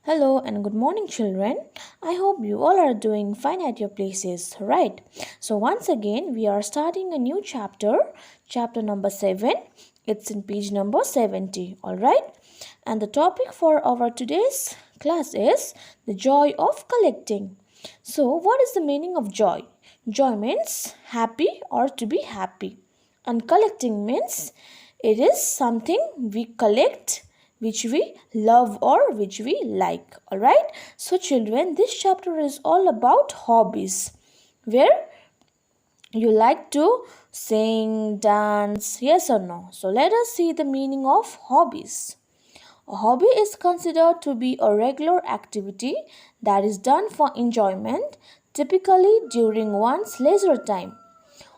Hello and good morning, children. I hope you all are doing fine at your places, right? So, once again, we are starting a new chapter number 7. It's in page number 70, alright? And the topic for our today's class is the joy of collecting. So, what is the meaning of joy? Joy means happy or to be happy, and collecting means it is something we collect which we love or which we like. Alright, so children, this chapter is all about hobbies, where you like to sing, dance, yes or no. So let us see the meaning of hobbies. A hobby is considered to be a regular activity that is done for enjoyment, typically during one's leisure time.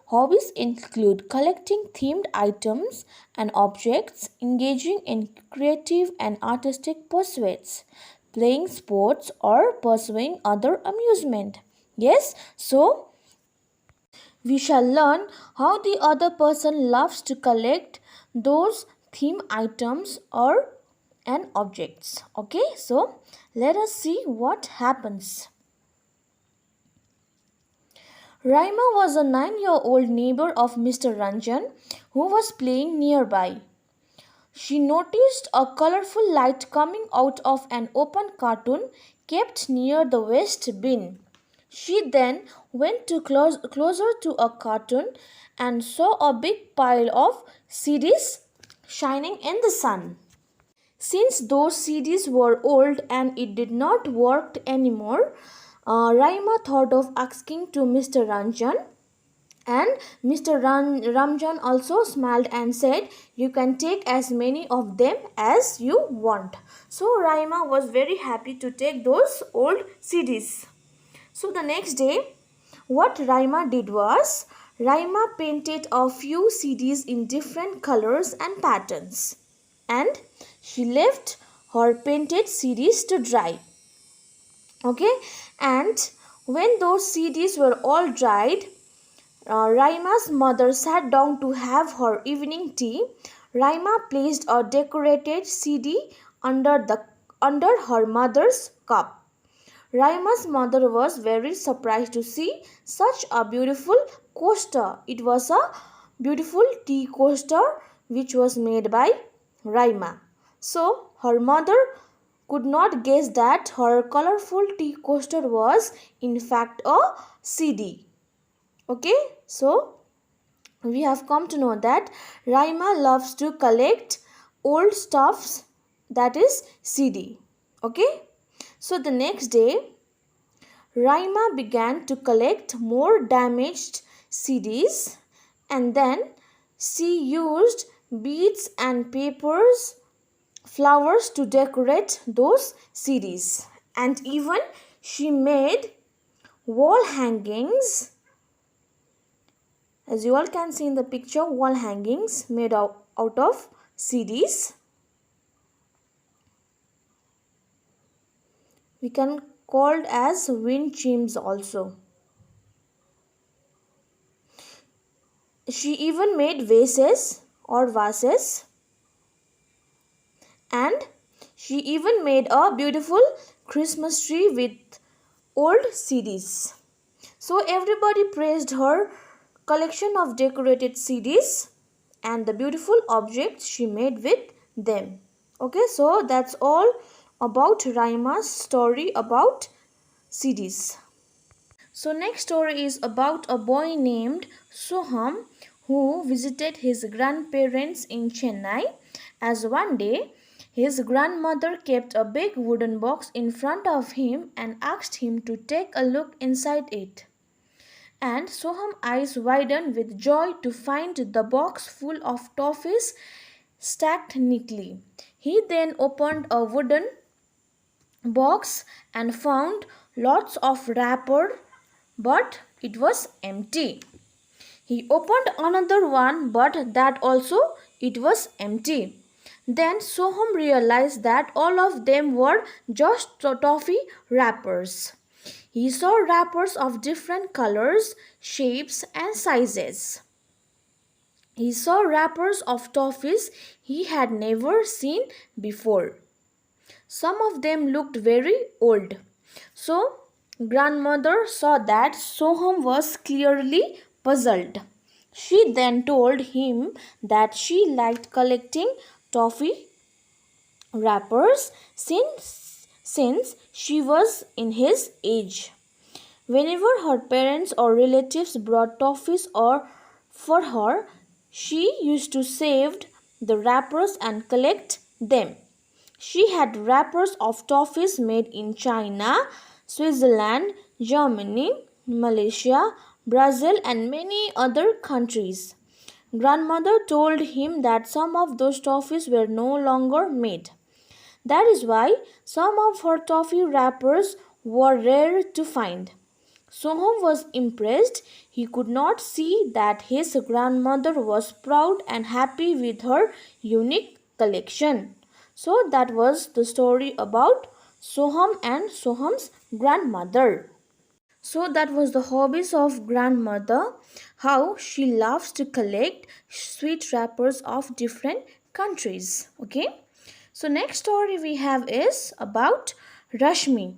Hobbies include collecting themed items and objects, engaging in creative and artistic pursuits, playing sports, or pursuing other amusement. Yes, so we shall learn how the other person loves to collect those theme items or and objects. Okay, so let us see what happens. Raima was a 9-year-old neighbor of Mr. Ranjan who was playing nearby. She noticed a colorful light coming out of an open cartoon kept near the waste bin. She then went closer to a cartoon and saw a big pile of CDs shining in the sun. Since those CDs were old and it did not work anymore, Raima thought of asking to Mr. Ranjan, and Mr. Ramjan also smiled and said, "You can take as many of them as you want." So Raima was very happy to take those old CDs. So the next day, what Raima did was, Raima painted a few CDs in different colors and patterns, and she left her painted CDs to dry. Okay, and when those CDs were all dried, Raima's mother sat down to have her evening tea. Raima placed a decorated CD under her mother's cup. Raima's mother was very surprised to see such a beautiful coaster. It was a beautiful tea coaster which was made by Raima. So her mother could not guess that her colorful tea coaster was in fact a CD. Okay, so we have come to know that Raima loves to collect old stuffs, that is CD. Okay, so the next day Raima began to collect more damaged CDs, and then she used beads and papers, flowers to decorate those CDs, and even she made wall hangings. As you all can see in the picture, wall hangings made out of CDs. We can called as wind chimes also. She even made vases or vases, and she even made a beautiful Christmas tree with old CDs. So everybody praised her collection of decorated CDs and the beautiful objects she made with them. Okay, so that's all about Raima's story about CDs. So next story is about a boy named Soham who visited his grandparents in Chennai, as one day his grandmother kept a big wooden box in front of him and asked him to take a look inside it. And Soham's eyes widened with joy to find the box full of toffees stacked neatly. He then opened a wooden box and found lots of wrapper, but it was empty. He opened another one, but that also it was empty. Then Soham realized that all of them were just toffee wrappers. He saw wrappers of different colors, shapes, and sizes. He saw wrappers of toffees he had never seen before. Some of them looked very old. So, grandmother saw that Soham was clearly puzzled. She then told him that she liked collecting toffee wrappers since she was in his age. Whenever her parents or relatives brought toffees or for her, she used to save the wrappers and collect them. She had wrappers of toffees made in China, Switzerland, Germany, Malaysia, Brazil, and many other countries. Grandmother told him that some of those toffees were no longer made. That is why some of her toffee wrappers were rare to find. Soham was impressed. He could not see that his grandmother was proud and happy with her unique collection. So that was the story about Soham and Soham's grandmother. So that was the hobbies of grandmother, how she loves to collect sweet wrappers of different countries. Okay. So next story we have is about Rashmi.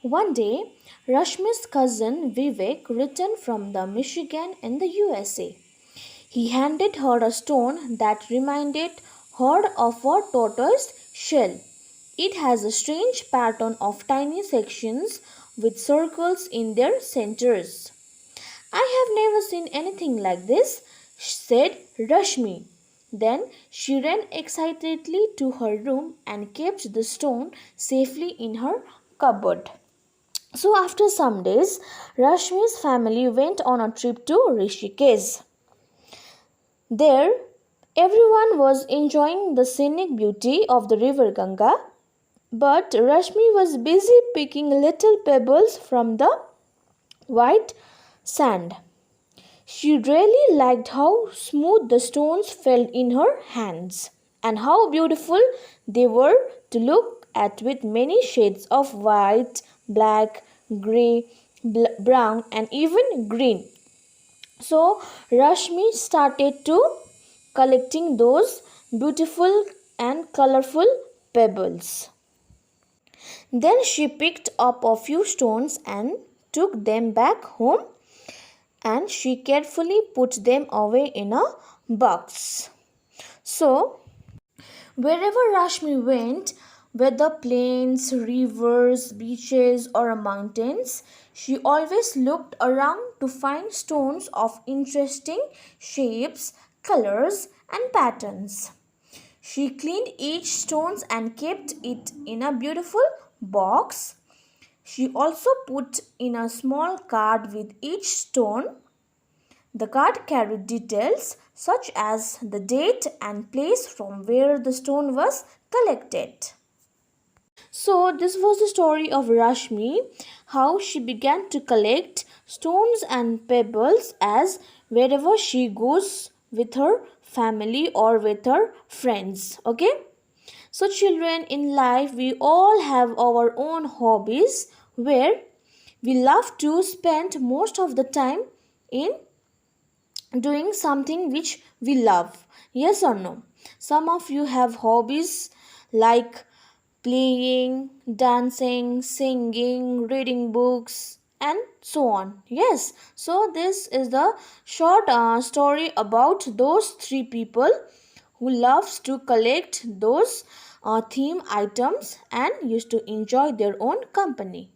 One day, Rashmi's cousin Vivek returned from the Michigan in the USA. He handed her a stone that reminded her of a tortoise shell. It has a strange pattern of tiny sections with circles in their centers. I have never seen anything like this, said Rashmi. Then she ran excitedly to her room and kept the stone safely in her cupboard. So, after some days, Rashmi's family went on a trip to Rishikesh. There, everyone was enjoying the scenic beauty of the river Ganga, but Rashmi was busy picking little pebbles from the white sand. She really liked how smooth the stones felt in her hands and how beautiful they were to look at with many shades of white, black, grey, brown, and even green. So Rashmi started to collecting those beautiful and colorful pebbles. Then she picked up a few stones and took them back home, and she carefully put them away in a box. So, wherever Rashmi went, whether plains, rivers, beaches, or mountains, she always looked around to find stones of interesting shapes, colors, and patterns. She cleaned each stone and kept it in a beautiful box. She also put in a small card with each stone. The card carried details such as the date and place from where the stone was collected. So, this was the story of Rashmi, how she began to collect stones and pebbles as wherever she goes with her family or with her friends. Okay? So, children, in life, we all have our own hobbies where we love to spend most of the time in doing something which we love. Yes or no? Some of you have hobbies like playing, dancing, singing, reading books, and so on. Yes, so this is the short story about those three people who loves to collect those theme items and used to enjoy their own company.